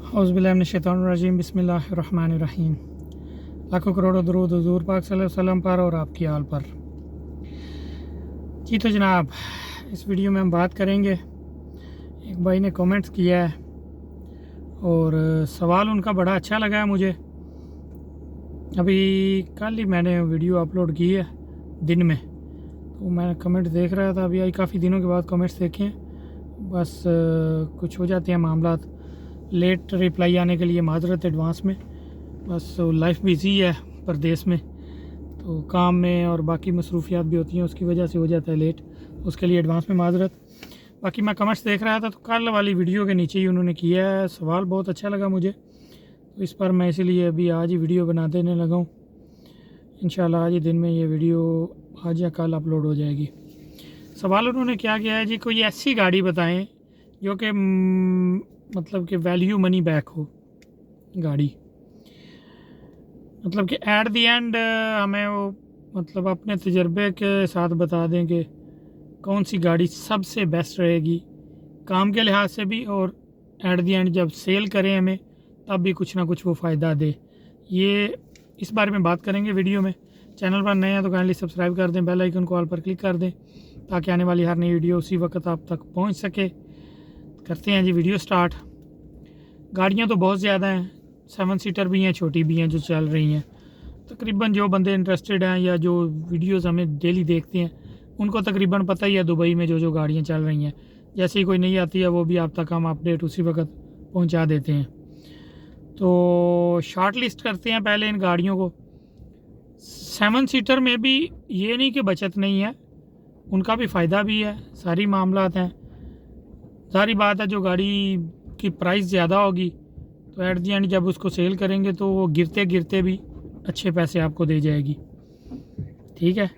औज़ुबिल्लाहिमिनश्शैतानिर्रजीम बिस्मिल्लाहिर्रहमानिर्रहीम। लाखों करोड़ों दरूद हुज़ूर पाक सल्लल्लाहु अलैहि वसल्लम पर और आपकी आल पर। जी तो जनाब, इस वीडियो में हम बात करेंगे, एक भाई ने कमेंट्स किया है और सवाल उनका बड़ा अच्छा लगा है मुझे। अभी कल ही मैंने वीडियो अपलोड की है दिन में, तो मैं कमेंट देख रहा था। अभी काफ़ी दिनों के बाद कमेंट्स देखे हैं, बस कुछ हो जाते हैं मामलात, लेट रिप्लाई आने के लिए माजरत एडवांस में। बस लाइफ बिज़ी है परदेस में, तो काम में और बाकी मसरूफियात भी होती हैं, उसकी वजह से हो जाता है लेट, उसके लिए एडवांस में माजरत। बाकी मैं कमेंट्स देख रहा था तो कल वाली वीडियो के नीचे ही उन्होंने किया है सवाल, बहुत अच्छा लगा मुझे, तो इस पर मैं इसीलिए अभी आज ही वीडियो बना देने लगा हूँ। इंशाल्लाह आज ही दिन में ये वीडियो आज या कल अपलोड हो जाएगी। सवाल उन्होंने क्या किया है जी, कोई ऐसी गाड़ी बताएं जो कि मतलब कि वैल्यू मनी बैक हो गाड़ी, मतलब कि एट दी एंड हमें वो मतलब अपने तजर्बे के साथ बता दें कि कौन सी गाड़ी सबसे बेस्ट रहेगी काम के लिहाज से भी, और एट दी एंड जब सेल करें हमें तब भी कुछ ना कुछ वो फ़ायदा दे। ये इस बारे में बात करेंगे वीडियो में। चैनल पर नए हैं तो काइंडली सब्सक्राइब कर दें, बेल आइकन को ऑल पर क्लिक कर दें ताकि आने वाली हर नई वीडियो उसी वक्त आप तक पहुंच सके। करते हैं जी वीडियो स्टार्ट। गाड़ियां तो बहुत ज़्यादा हैं, 7 सीटर भी हैं, छोटी भी हैं जो चल रही हैं। तकरीबन जो बंदे इंटरेस्टेड हैं या जो वीडियोस हमें डेली देखते हैं उनको तकरीबन पता ही है दुबई में जो जो गाड़ियां चल रही हैं। जैसे ही कोई नई आती है वो भी आप तक हम अपडेट उसी वक्त पहुंचा देते हैं। तो शॉर्ट लिस्ट करते हैं पहले इन गाड़ियों को। 7 सीटर में भी ये नहीं कि बचत नहीं है, उनका भी फ़ायदा भी है, सारी मामलात हैं। सारी बात है जो गाड़ी की प्राइस ज़्यादा होगी तो एट दी एंड जब उसको सेल करेंगे तो वो गिरते गिरते भी अच्छे पैसे आपको दे जाएगी, ठीक है।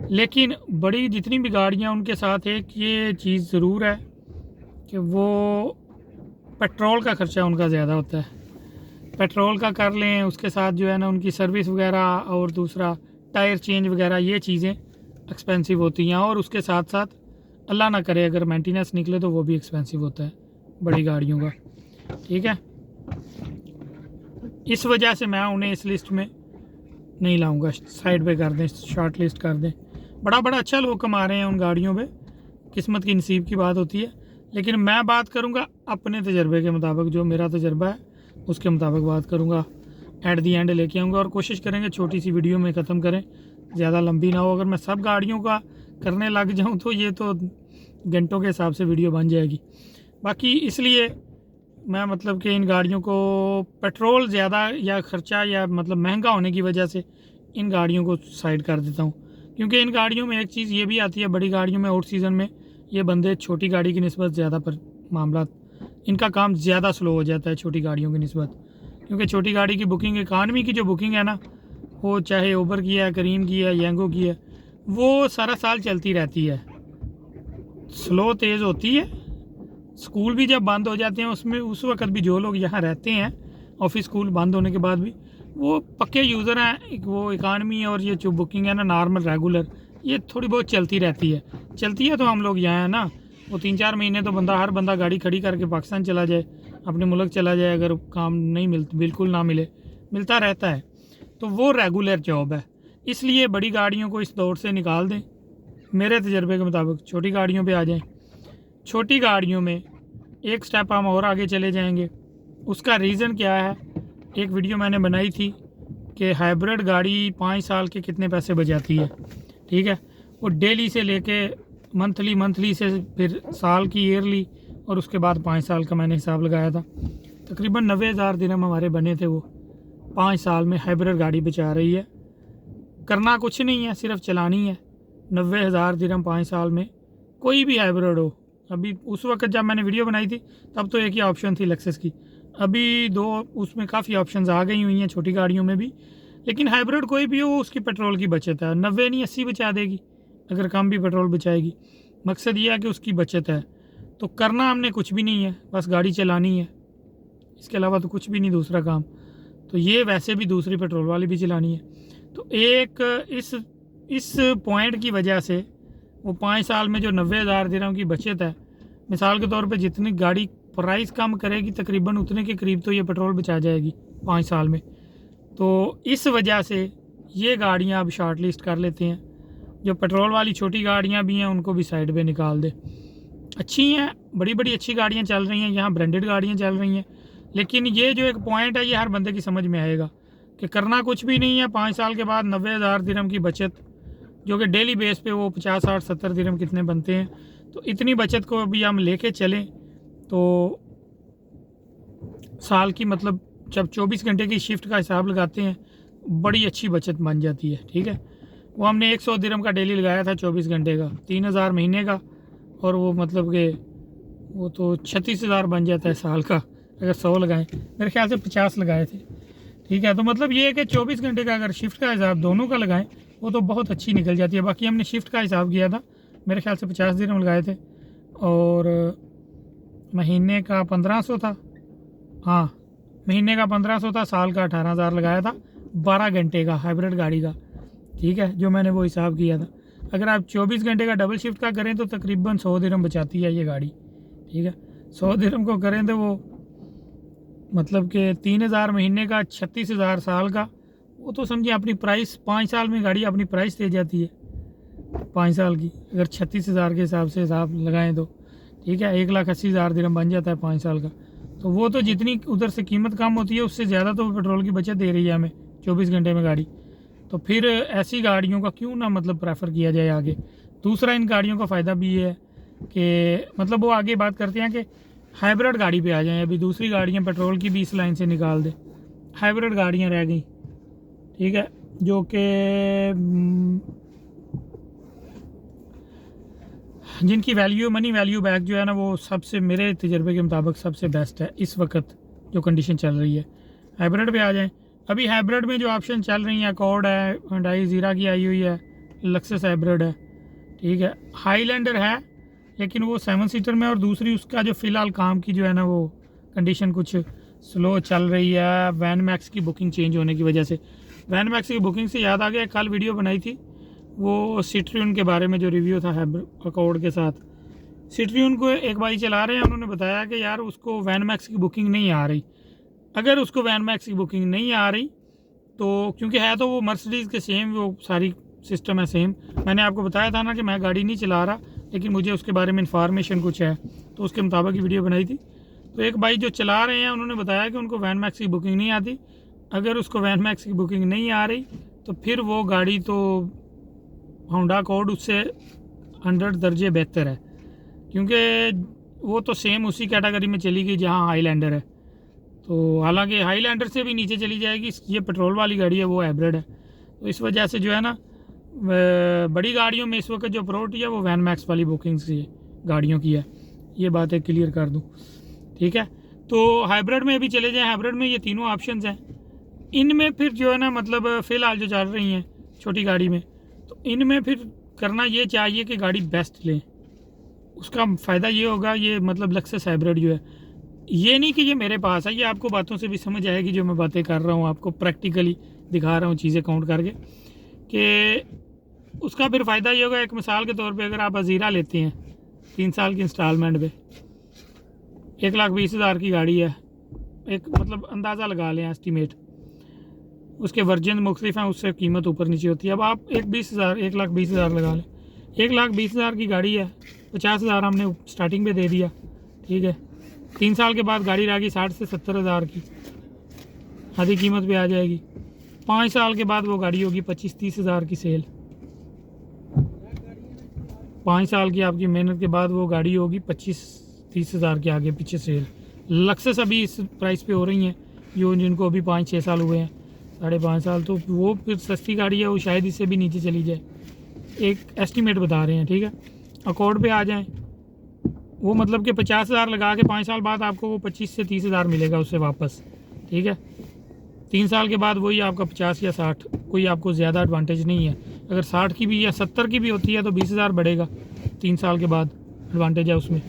लेकिन बड़ी जितनी भी गाड़ियाँ उनके साथ एक ये चीज़ ज़रूर है कि वो पेट्रोल का ख़र्चा उनका ज़्यादा होता है। पेट्रोल का कर लें, उसके साथ जो है ना उनकी सर्विस वगैरह और दूसरा टायर चेंज वगैरह, ये चीज़ें एक्सपेंसिव होती हैं। और उसके साथ साथ अल्लाह ना करे अगर मेंटेनेंस निकले तो वो भी एक्सपेंसिव होता है बड़ी गाड़ियों का, ठीक है। इस वजह से मैं उन्हें इस लिस्ट में नहीं लाऊंगा, साइड पे कर दें, शॉर्ट लिस्ट कर दें। बड़ा अच्छा लोग कमा रहे हैं उन गाड़ियों पे, किस्मत की नसीब की बात होती है। लेकिन मैं बात करूंगा अपने तजर्बे के मुताबिक, जो मेरा तजर्बा है उसके मुताबिक बात करूंगा, एट दी एंड लेके आऊँगा और कोशिश करेंगे छोटी सी वीडियो में ख़त्म करें, ज़्यादा लंबी ना हो। अगर मैं सब गाड़ियों का करने लग जाऊँ तो ये तो घंटों के हिसाब से वीडियो बन जाएगी। बाकी इसलिए मैं मतलब कि इन गाड़ियों को पेट्रोल ज़्यादा या ख़र्चा या मतलब महंगा होने की वजह से इन गाड़ियों को साइड कर देता हूँ। क्योंकि इन गाड़ियों में एक चीज़ ये भी आती है, बड़ी गाड़ियों में आउट सीज़न में ये बंदे छोटी गाड़ी की निस्बत ज़्यादा पर मामला, इनका काम ज़्यादा स्लो हो जाता है छोटी गाड़ियों की निस्बत। क्योंकि छोटी गाड़ी की बुकिंग, इकानमी की जो बुकिंग है ना, वो चाहे ओबर की है, करीम की है, येंगो की है, वो सारा साल चलती रहती है, स्लो तेज़ होती है। स्कूल भी जब बंद हो जाते हैं उसमें उस वक्त भी जो लोग यहाँ रहते हैं, ऑफिस स्कूल बंद होने के बाद भी, वो पक्के यूज़र हैं। वो इकानमी और ये जो बुकिंग है ना नॉर्मल रेगुलर, ये थोड़ी बहुत चलती रहती है तो हम लोग यहाँ हैं ना, वो 3-4 महीने तो हर बंदा गाड़ी खड़ी करके पाकिस्तान चला जाए, अपने मुल्क चला जाए, अगर काम नहीं बिल्कुल ना मिलता रहता है, तो वो रेगुलर जॉब है। इसलिए बड़ी गाड़ियों को इस दौर से निकाल दें, मेरे तजर्बे के मुताबिक छोटी गाड़ियों पे आ जाएं। छोटी गाड़ियों में एक स्टेप हम और आगे चले जाएंगे। उसका रीज़न क्या है, एक वीडियो मैंने बनाई थी कि हाइब्रिड गाड़ी 5 साल के कितने पैसे बचाती है, ठीक है। वो डेली से लेके मंथली से फिर साल की ईयरली, और उसके बाद 5 साल का मैंने हिसाब लगाया था। तकरीबन 90,000 दिरहम हमारे बने थे। वो 5 साल में हाइब्रिड गाड़ी बचा रही है। करना कुछ नहीं है, सिर्फ चलानी है। 90,000 दिरहम 5 साल में, कोई भी हाइब्रिड हो। अभी उस वक्त जब मैंने वीडियो बनाई थी तब तो एक ही ऑप्शन थी लेक्सस की, अभी 2 उसमें काफ़ी ऑप्शंस आ गई हुई हैं छोटी गाड़ियों में भी। लेकिन हाइब्रिड कोई भी हो उसकी पेट्रोल की बचत है, 90 नहीं 80 बचा देगी अगर कम भी पेट्रोल बचाएगी। मकसद ये है कि उसकी बचत है। तो करना हमने कुछ भी नहीं है, बस गाड़ी चलानी है, इसके अलावा तो कुछ भी नहीं दूसरा काम। तो ये वैसे भी दूसरी पेट्रोल वाली भी चलानी है। तो एक इस पॉइंट की वजह से वो 5 साल में जो 90,000 दिरहम की बचत है, मिसाल के तौर पे जितनी गाड़ी प्राइस कम करेगी तकरीबन उतने के करीब तो ये पेट्रोल बचा जाएगी 5 साल में। तो इस वजह से ये गाड़ियाँ अब शॉर्ट लिस्ट कर लेते हैं। जो पेट्रोल वाली छोटी गाड़ियाँ भी हैं उनको भी साइड पे निकाल दे। अच्छी हैं, बड़ी बड़ी अच्छी गाड़ियाँ चल रही हैं, यहाँ ब्रांडेड गाड़ियाँ चल रही हैं। लेकिन ये जो एक पॉइंट है ये हर बंदे की समझ में आएगा कि करना कुछ भी नहीं है। 5 साल के बाद 90,000 दिरहम की बचत, जो कि डेली बेस पे वो 50, 60, 70 दिरहम कितने बनते हैं, तो इतनी बचत को अभी हम लेके चलें तो साल की मतलब जब 24 घंटे की शिफ्ट का हिसाब लगाते हैं बड़ी अच्छी बचत बन जाती है। ठीक है, वो हमने 100 दिरहम का डेली लगाया था 24 घंटे का, 3,000 महीने का, और वो मतलब कि वो तो 36,000 बन जाता है साल का अगर 100 लगाएं। मेरे ख्याल से 50 लगाए थे। ठीक है, तो मतलब ये है कि 24 घंटे का अगर शिफ्ट का हिसाब दोनों का लगाएं वो तो बहुत अच्छी निकल जाती है। बाकी हमने शिफ्ट का हिसाब किया था, मेरे ख्याल से 50 दिरहम लगाए थे और महीने का 1500 था। हाँ, महीने का 1500 था, साल का 18,000 लगाया था 12 घंटे का हाइब्रिड गाड़ी का। ठीक है, जो मैंने वो हिसाब किया था। अगर आप 24 घंटे का डबल शिफ्ट का करें तो तकरीबन 100 दिरहम बचाती है ये गाड़ी। ठीक है, 100 दिरहम को करें तो वो मतलब कि 3,000 महीने का, 36,000 साल का, वो तो समझिए अपनी प्राइस 5 साल में गाड़ी अपनी प्राइस दे जाती है 5 साल की। अगर 36,000 के हिसाब से हिसाब लगाएं तो ठीक है 1,80,000 दिरहम बन जाता है 5 साल का। तो वो तो जितनी उधर से कीमत कम होती है उससे ज़्यादा तो पेट्रोल की बचत दे रही है हमें 24 घंटे में गाड़ी। तो फिर ऐसी गाड़ियों का क्यों ना मतलब प्रेफर किया जाए आगे। दूसरा इन गाड़ियों का फ़ायदा भी ये है कि मतलब वो आगे बात करते हैं कि हाइब्रिड गाड़ी पे आ जाएं। अभी दूसरी गाड़ियाँ पेट्रोल की भी इस लाइन से निकाल दे, हाइब्रिड गाड़ियाँ रह गई। ठीक है, जो कि जिनकी वैल्यू मनी वैल्यू बैक जो है ना वो सबसे मेरे तजर्बे के मुताबिक सबसे बेस्ट है इस वक्त जो कंडीशन चल रही है। हाइब्रिड पे आ जाएं। अभी हाइब्रिड में जो ऑप्शन चल रही हैं, अकॉर्ड है, हुंडई ज़ीरा की आई हुई है, लक्सस हाइब्रिड है। ठीक है, हाईलैंडर है लेकिन वो 7 सीटर में, और दूसरी उसका जो फ़िलहाल काम की जो है ना वो कंडीशन कुछ स्लो चल रही है वैन मैक्स की बुकिंग चेंज होने की वजह से। वैन मैक्स की बुकिंग से याद आ गया, कल वीडियो बनाई थी वो सिट्रियन के बारे में जो रिव्यू था अकॉर्ड के साथ। सिट्रियन को एक भाई चला रहे हैं, उन्होंने बताया कि यार उसको वैन मैक्स की बुकिंग नहीं आ रही। अगर उसको वैन मैक्स की बुकिंग नहीं आ रही तो क्योंकि है तो वो मर्सिडीज़ के सेम वो सारी सिस्टम है सेम। मैंने आपको बताया था ना कि मैं गाड़ी नहीं चला रहा लेकिन मुझे उसके बारे में इंफॉर्मेशन कुछ है तो उसके मुताबिक ही वीडियो बनाई थी। तो एक भाई जो चला रहे हैं उन्होंने बताया कि उनको वैन मैक्स की बुकिंग नहीं आती। अगर उसको वैन मैक्स की बुकिंग नहीं आ रही तो फिर वो गाड़ी तो होंडा अकॉर्ड उससे 100 दर्जे बेहतर है, क्योंकि वो तो सेम उसी कैटेगरी में चली गई जहाँ हाईलैंडर है। तो हालांकि हाईलैंडर से भी नीचे चली जाएगी, ये पेट्रोल वाली गाड़ी है, वो हाइब्रिड है। तो इस वजह से जो है ना बड़ी गाड़ियों में इस वक्त जो प्रायोरिटी है वो वैन मैक्स वाली बुकिंग्स की गाड़ियों की है। ये बातें क्लियर कर दूँ। ठीक है, तो हाइब्रिड में अभी चले जाएँ। हाइब्रिड में ये तीनों ऑप्शंस हैं। इनमें फिर जो है ना मतलब फ़िलहाल जो चल रही हैं छोटी गाड़ी में, तो इनमें फिर करना ये चाहिए कि गाड़ी बेस्ट लें। उसका फ़ायदा ये होगा, ये मतलब लक्सस हाइब्रिड जो है, ये नहीं कि ये मेरे पास है, ये आपको बातों से भी समझ आएगी जो मैं बातें कर रहा हूँ, आपको प्रैक्टिकली दिखा रहा हूँ चीज़ें काउंट करके कि उसका फिर फ़ायदा ये होगा। एक मिसाल के तौर पे अगर आप अज़ीरा लेते हैं 3 साल की इंस्टॉलमेंट पे, 1,20,000 की गाड़ी है, एक मतलब अंदाज़ा लगा लें एस्टीमेट, उसके वर्जन मुख्तलिफ हैं, उससे कीमत ऊपर नीचे होती है। अब आप 1,20,000 लगा लें, 1,20,000 की गाड़ी है, 50,000 हमने स्टार्टिंग पे दे दिया। ठीक है, 3 साल के बाद गाड़ी रहेगी 60 से 70,000 की, आधी कीमत पे आ जाएगी। 5 साल के बाद वो गाड़ी होगी 25-30,000 की सेल। 5 साल की आपकी मेहनत के बाद वो गाड़ी होगी 25-30,000 के आगे पीछे सेल। लक्सस अभी इस प्राइस पे हो रही हैं जो जिनको अभी 5-6 साल हुए हैं, 5.5 साल, तो वो फिर सस्ती गाड़ी है, वो शायद इससे भी नीचे चली जाए, एक एस्टीमेट बता रहे हैं। ठीक है, अकॉर्ड पे आ जाएं, वो मतलब कि 50,000 लगा के 5 साल बाद आपको वो 25 से 30,000 मिलेगा उससे वापस। ठीक है, 3 साल के बाद वही आपका 50 या 60, कोई आपको ज़्यादा एडवांटेज नहीं है। अगर 60 की भी या 70 की भी होती है तो 20,000 बढ़ेगा 3 साल के बाद, एडवांटेज है उसमें।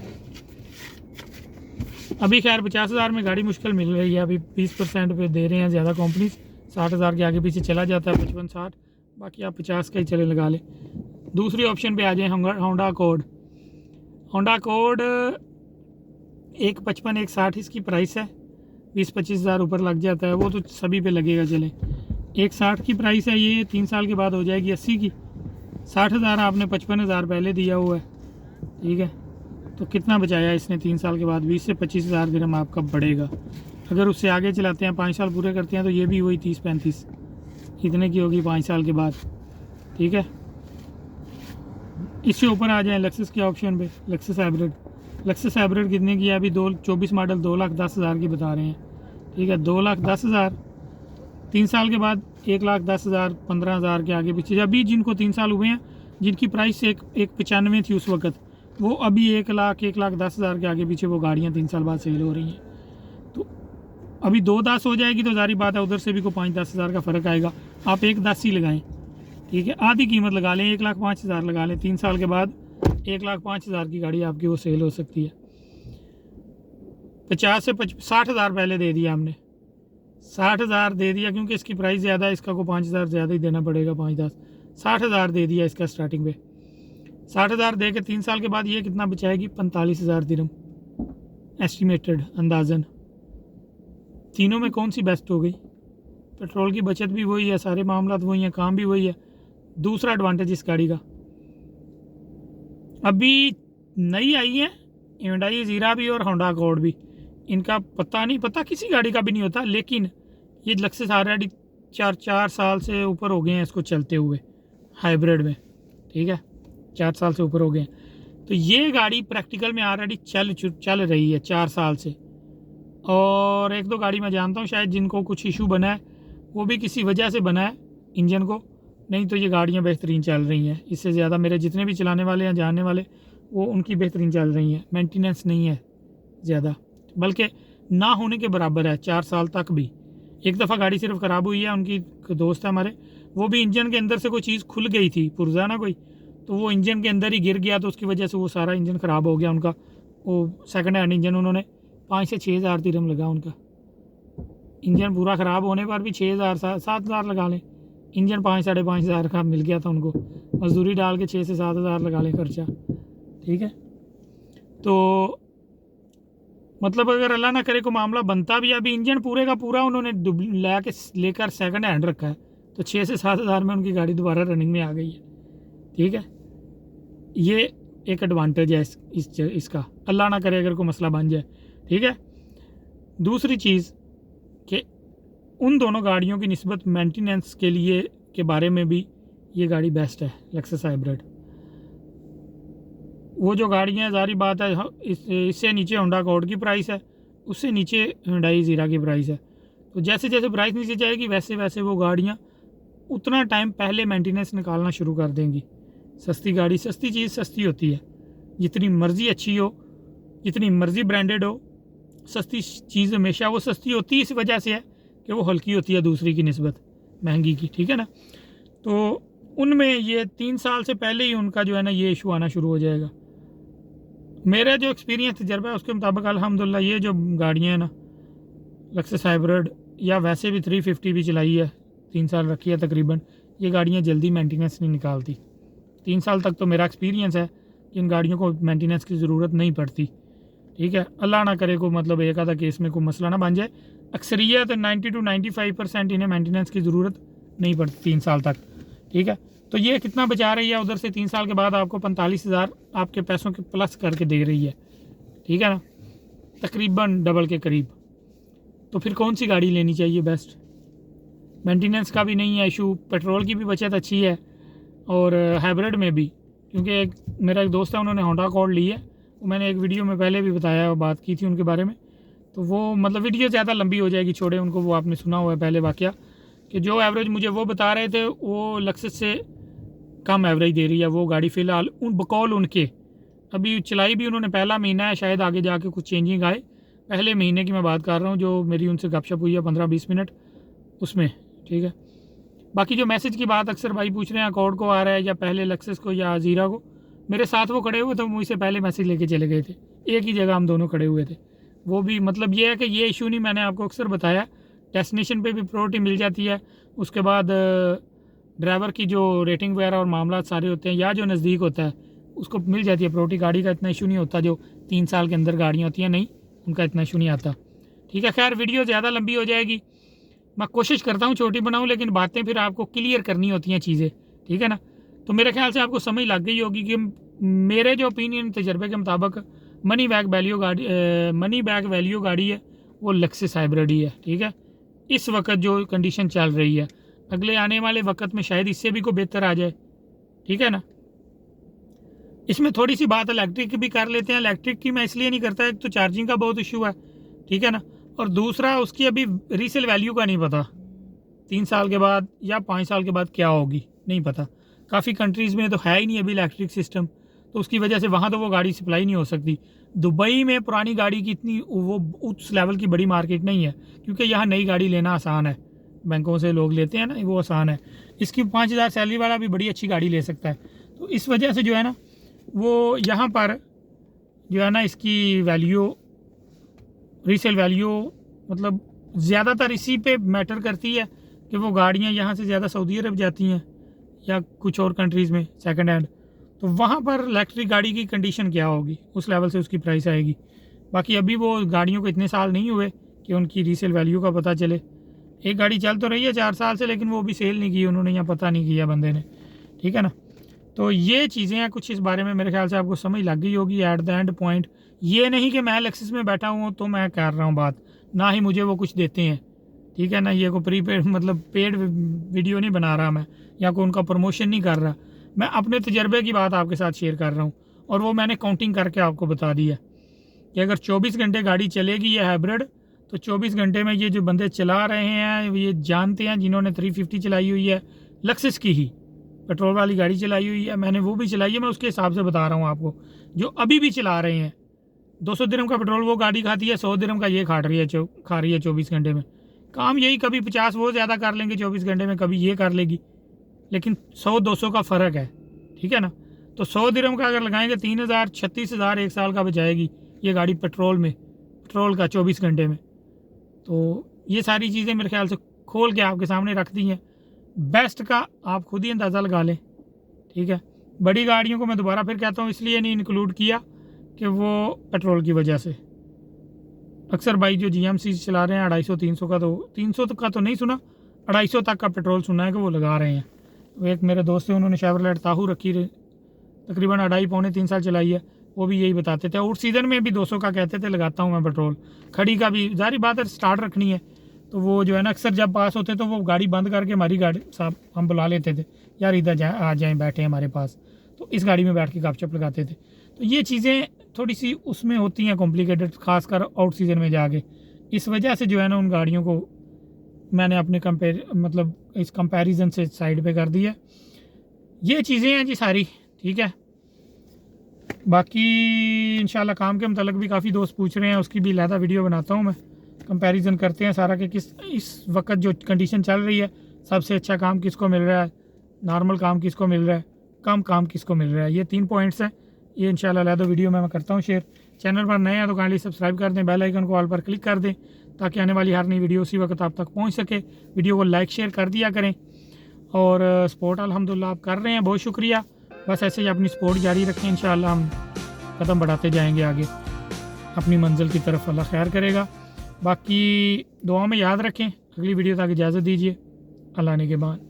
अभी खैर 50,000 में गाड़ी मुश्किल मिल रही है, अभी 20% पे दे रहे हैं ज़्यादा कंपनीज, 60,000 के आगे पीछे चला जाता है 55-60, बाकी आप 50 का ही चले लगा लें। दूसरी ऑप्शन पे आ जाए होंडा अकॉर्ड। होंडा अकॉर्ड 1,55 1,60 इसकी प्राइस है, 20-25 हज़ार ऊपर लग जाता है, वो तो सभी पे लगेगा। चले 1,60 की प्राइस है, ये 3 साल के बाद हो जाएगी 80 की। 60,000 आपने 55 हज़ार पहले दिया हुआ है, ठीक है। तो कितना बचाया इसने 3 साल के बाद? 20 से 25 हज़ार दिरहम आपका बढ़ेगा। अगर उससे आगे चलाते हैं, 5 साल पूरे करते हैं, तो ये भी वही 30-35 इतने की होगी 5 साल के बाद, ठीक है। इससे ऊपर आ जाए लेक्सस के ऑप्शन पे, लेक्सस हाइब्रिड। लेक्सस हाइब्रिड कितने की है अभी? 24 मॉडल 2,10,000 की बता रहे हैं, ठीक है। 2,10,000 3 साल के बाद 1,10,000 15,000 के आगे पीछे। अभी जिनको 3 साल हुए हैं, जिनकी प्राइस 1,95 थी उस वक्त, वो अभी 1,10,000 के आगे पीछे वो गाड़ियाँ 3 साल बाद सेल हो रही हैं। तो अभी 2,10 हो जाएगी तो जारी बात है उधर से भी कोई 5-10 हज़ार का फ़र्क आएगा। आप 1,10 ही लगाएं, ठीक है। आधी कीमत लगा लें, 1,05,000 लगा लें। 3 साल के बाद 1,05,000 की गाड़ी आपकी वो सेल हो सकती है। 50 से 60 हज़ार पहले दे दिया हमने, 60 हज़ार दे दिया क्योंकि इसकी प्राइस ज़्यादा है, इसका को 5 हज़ार ज़्यादा ही देना पड़ेगा, 5-10 60 हज़ार दे दिया इसका स्टार्टिंग पे। 60 हज़ार दे के 3 साल के बाद ये कितना बचाएगी? 45 हज़ार दिरहम एस्टिमेटेड अंदाजन। तीनों में कौन सी बेस्ट हो गई? पेट्रोल की बचत भी वही है, सारे मामला वही हैं, काम भी वही है। दूसरा एडवांटेज इस गाड़ी का, अभी नई आई है Hyundai ज़ीरा भी और होंडा अकॉर्ड भी, इनका पता किसी गाड़ी का भी नहीं होता, लेकिन ये लक्सेस ऑलरेडी 4 साल से ऊपर हो गए हैं इसको चलते हुए हाइब्रिड में, ठीक है। 4 साल से ऊपर हो गए हैं। तो ये गाड़ी प्रैक्टिकल में ऑलरेडी चल रही है 4 साल से। और 1-2 गाड़ी मैं जानता हूँ शायद जिनको कुछ इशू बना है, वो भी किसी वजह से बना है इंजन को, नहीं तो ये गाड़ियाँ बेहतरीन चल रही हैं। इससे ज़्यादा मेरे जितने भी चलाने वाले हैं, जानने वाले, वो उनकी बेहतरीन चल रही हैं। मेंटेनेंस नहीं है ज़्यादा, बल्कि ना होने के बराबर है 4 साल तक भी। एक दफ़ा गाड़ी सिर्फ ख़राब हुई है, उनकी दोस्त है हमारे, वो भी इंजन के अंदर से कोई चीज़ खुल गई थी, पुर्जा ना कोई, तो वो इंजन के अंदर ही गिर गया, तो उसकी वजह से वो सारा इंजन ख़राब हो गया उनका। वो सेकंड हैंड इंजन, उन्होंने 5 से 6 हज़ार दिरहम लगा उनका। इंजन पूरा ख़राब होने पर भी 6 हज़ार 7 हज़ार लगा लें, इंजन 5-5.5 हज़ार का मिल गया था उनको, मजदूरी डाल के 6 से 7 हज़ार लगा लें खर्चा, ठीक है। तो मतलब अगर अल्लाह ना करे को मामला बनता भी, अभी इंजन पूरे का पूरा उन्होंने लेकर सेकंड हैंड रखा है, तो 6 से 7 हज़ार में उनकी गाड़ी दोबारा रनिंग में आ गई है, ठीक है। ये एक एडवांटेज है इसका, अल्लाह ना करे अगर कोई मसला बन जाए, ठीक है। दूसरी चीज़ कि उन दोनों गाड़ियों की निस्बत मेंटेनेंस के लिए के बारे में भी ये गाड़ी बेस्ट है लेक्सस हाइब्रिड। वो जो गाड़ियाँ जारी बात है, इससे नीचे होंडा अकॉर्ड की प्राइस है, उससे नीचे Hyundai ज़ीरा की प्राइस है। तो जैसे जैसे प्राइस नीचे जाएगी वैसे वैसे वो गाड़ियाँ उतना टाइम पहले मेंटेनेंस निकालना शुरू कर देंगी। सस्ती गाड़ी, सस्ती चीज़ सस्ती होती है, जितनी मर्ज़ी अच्छी हो, जितनी मर्ज़ी ब्रांडेड हो, सस्ती चीज़ हमेशा वो सस्ती होती है इस वजह से है कि वो हल्की होती है दूसरी की निस्बत महंगी की, ठीक है ना। तो उनमें ये 3 साल से पहले ही उनका जो है ना ये इशू आना शुरू हो जाएगा। मेरा जो एक्सपीरियंस तजर्बा है उसके मुताबिक अल्हम्दुलिल्लाह ये जो गाड़ियाँ हैं ना, लेक्सस हाइब्रिड या वैसे भी 350 भी चलाई है, 3 साल रखी है तकरीबन, ये गाड़ियाँ जल्दी मेंटेनेंस नहीं निकालती। 3 साल तक तो मेरा एक्सपीरियंस है कि इन गाड़ियों को मेंटेनेंस की ज़रूरत नहीं पड़ती, ठीक है। अल्लाह ना करे को मतलब एक आधा केस में कोई मसला ना बन जाए, अक्सरियत 90 to 95% इन्हें मेंटेनेंस की ज़रूरत नहीं पड़ती 3 साल तक, ठीक है। तो ये कितना बचा रही है उधर से 3 साल के बाद आपको 45 हज़ार आपके पैसों के प्लस करके दे रही है, ठीक है ना, तकरीबन डबल के करीब। तो फिर कौन सी गाड़ी लेनी चाहिए बेस्ट? मेंटेनेंस का भी नहीं है इशू, पेट्रोल की भी बचत अच्छी है, और हाइब्रिड में भी, क्योंकि मेरा एक दोस्त है उन्होंने होंडा अकॉर्ड ली है, वो मैंने एक वीडियो में पहले भी बताया, बात की थी उनके बारे में। तो वो मतलब वीडियो ज़्यादा लंबी हो जाएगी, छोड़े उनको, वो आपने सुना हुआ है पहले वाक़या कि जो एवरेज मुझे वो बता रहे थे वो लेक्सस से कम एवरेज दे रही है वो गाड़ी फ़िलहाल, उन बकौल उनके। अभी चलाई भी उन्होंने पहला महीना है, शायद आगे जाके कुछ चेंजिंग आए, पहले महीने की मैं बात कर रहा हूँ जो मेरी उनसे गपशप हुई है 15-20 मिनट उसमें, ठीक है। बाकी जो मैसेज की बात अक्सर भाई पूछ रहे हैं अकॉर्ड को आ रहा है या पहले लेक्सस को या ज़ीरा को, मेरे साथ वो खड़े हुए थे, मुझसे पहले मैसेज लेके चले गए थे, एक ही जगह हम दोनों खड़े हुए थे। वो भी मतलब ये है कि ये इशू नहीं, मैंने आपको अक्सर बताया, डेस्टिनेशन पे भी प्रायोरिटी मिल जाती है, उसके बाद ड्राइवर की जो रेटिंग वगैरह और मामला सारे होते हैं, या जो नज़दीक होता है उसको मिल जाती है प्रायोरिटी। गाड़ी का इतना इशू नहीं होता जो 3 साल के अंदर गाड़ियाँ होती हैं, नहीं उनका इतना इशू नहीं आता। ठीक है, खैर वीडियो ज़्यादा लंबी हो जाएगी, मैं कोशिश करता हूँ छोटी बनाऊँ, लेकिन बातें फिर आपको क्लियर करनी होती हैं चीज़ें। ठीक है ना, तो मेरे ख्याल से आपको समझ लग गई होगी कि मेरे जो ओपिनियन तजर्बे के मुताबिक मनी बैक वैल्यू गाड़ी है वो लेक्सस हाइब्रिड ही है। ठीक है, इस वक्त जो कंडीशन चल रही है, अगले आने वाले वक्त में शायद इससे भी कोई बेहतर आ जाए। ठीक है ना, इसमें थोड़ी सी बात इलेक्ट्रिक की भी कर लेते हैं। इलेक्ट्रिक की मैं इसलिए नहीं करता, एक तो चार्जिंग का बहुत इशू है, ठीक है ना, और दूसरा उसकी अभी रीसेल वैल्यू का नहीं पता, 3 साल के बाद या 5 साल के बाद क्या होगी नहीं पता। काफ़ी कंट्रीज़ में तो है ही नहीं अभी इलेक्ट्रिक सिस्टम, तो उसकी वजह से वहाँ तो वो गाड़ी सप्लाई नहीं हो सकती। दुबई में पुरानी गाड़ी की इतनी वो उस लेवल की बड़ी मार्केट नहीं है, क्योंकि यहाँ नई गाड़ी लेना आसान है, बैंकों से लोग लेते हैं ना, वो आसान है। इसकी 5,000 सैलरी वाला भी बड़ी अच्छी गाड़ी ले सकता है। तो इस वजह से जो है ना, वो यहाँ पर जो है ना, इसकी वैल्यू रीसेल वैल्यू मतलब ज़्यादातर इसी पे मैटर करती है कि वो गाड़ियाँ यहाँ से ज़्यादा सऊदी अरब जाती हैं या कुछ और कंट्रीज़ में सेकंड हैंड, तो वहाँ पर इलेक्ट्रिक गाड़ी की कंडीशन क्या होगी, उस लेवल से उसकी प्राइस आएगी। बाकी अभी वो गाड़ियों को इतने साल नहीं हुए कि उनकी रीसेल वैल्यू का पता चले। एक गाड़ी चल तो रही है 4 साल से, लेकिन वो भी सेल नहीं की उन्होंने, या पता नहीं किया बंदे ने। ठीक है ना, तो ये चीज़ें हैं कुछ, इस बारे में मेरे ख्याल से आपको समझ लग गई होगी। एट द एंड पॉइंट ये नहीं कि मैं लेक्सस में बैठा हूँ तो मैं कर रहा हूँ बात, ना ही मुझे वो कुछ देते हैं। ठीक है ना, ये कोई प्रीपेड मतलब पेड वीडियो नहीं बना रहा मैं, या कोई उनका प्रमोशन नहीं कर रहा, मैं अपने तजर्बे की बात आपके साथ शेयर कर रहा हूँ। और वो मैंने काउंटिंग करके आपको बता दी है कि अगर 24 घंटे गाड़ी चलेगी ये हाइब्रिड, तो 24 घंटे में ये जो बंदे चला रहे हैं ये जानते हैं, जिन्होंने 350 चलाई हुई है लेक्सस की ही पेट्रोल वाली गाड़ी चलाई हुई है, मैंने वो भी चलाई है, मैं उसके हिसाब से बता रहा हूँ आपको। जो अभी भी चला रहे हैं, 200 दिरहम का पेट्रोल वो गाड़ी खाती है, 100 दिरहम का ये खा रही है 24 घंटे में। काम यही, कभी 50 वो ज़्यादा कर लेंगे 24 घंटे में, कभी ये कर लेगी, लेकिन 100-200 का फ़र्क है। ठीक है ना, तो 100 दिरहम का अगर लगाएंगे 3,000 36,000 एक साल का बचाएगी ये गाड़ी पेट्रोल में, पेट्रोल का 24 घंटे में। तो ये सारी चीज़ें मेरे ख्याल से खोल के आपके सामने रख दी हैं। बेस्ट का आप खुद ही अंदाज़ा लगा लें। ठीक है, बड़ी गाड़ियों को मैं दोबारा फिर कहता हूँ इसलिए नहीं इंक्लूड किया कि वो पेट्रोल की वजह से। अक्सर भाई जो GMC चला रहे हैं 250-300 का, तो 300 का तो नहीं सुना, 250 तक का पेट्रोल सुना है कि वो लगा रहे हैं। तो एक मेरे दोस्त थे, उन्होंने शेवरलेट ताहू रखी, तकरीबन 2.5-3 साल चलाई है, वो भी यही बताते थे। आउट सीज़न में भी 200 का कहते थे लगाता हूँ मैं पेट्रोल। खड़ी का भी जारी बात है स्टार्ट रखनी है, तो वो जो है ना अक्सर जब पास होते तो वो गाड़ी बंद करके हमारी गाड़ी साहब हम बुला लेते थे, यार इधर आ जाएँ बैठे हमारे पास, तो इस गाड़ी में बैठ के गपशप लगाते थे। तो ये चीज़ें थोड़ी सी उसमें होती हैं कॉम्प्लिकेटेड, खासकर आउट सीज़न में जाके। इस वजह से जो है ना उन गाड़ियों को मैंने अपने मतलब इस कंपैरिजन से साइड पे कर दिया। ये चीज़ें हैं जी सारी। ठीक है, बाकी इंशाल्लाह काम के मतलब भी काफ़ी दोस्त पूछ रहे हैं, उसकी भी अलहदा वीडियो बनाता हूँ मैं, कंपैरिजन करते हैं सारा कि किस इस वक्त जो कंडीशन चल रही है सबसे अच्छा काम किसको मिल रहा है, नॉर्मल काम किसको मिल रहा है, कम काम किसको मिल रहा है। ये 3 पॉइंट्स हैं, ये इंशाल्लाह अलहदा वीडियो में मैं करता हूँ शेयर। चैनल पर नए हैं तो काइंडली सब्सक्राइब कर दें, बेल आइकन को ऑल पर क्लिक कर दें, ताकि आने वाली हर नई वीडियो उसी वक्त आप तक पहुँच सके। वीडियो को लाइक शेयर कर दिया करें, और सपोर्ट अल्हम्दुलिल्लाह आप कर रहे हैं, बहुत शुक्रिया। बस ऐसे ही अपनी सपोर्ट जारी रखें, इंशाल्लाह हम कदम बढ़ाते जाएंगे आगे अपनी मंजिल की तरफ, अल्लाह खैर करेगा। बाकी दुआ में याद रखें, अगली वीडियो तक इजाज़त दीजिए, अल्लाह ने के बाद।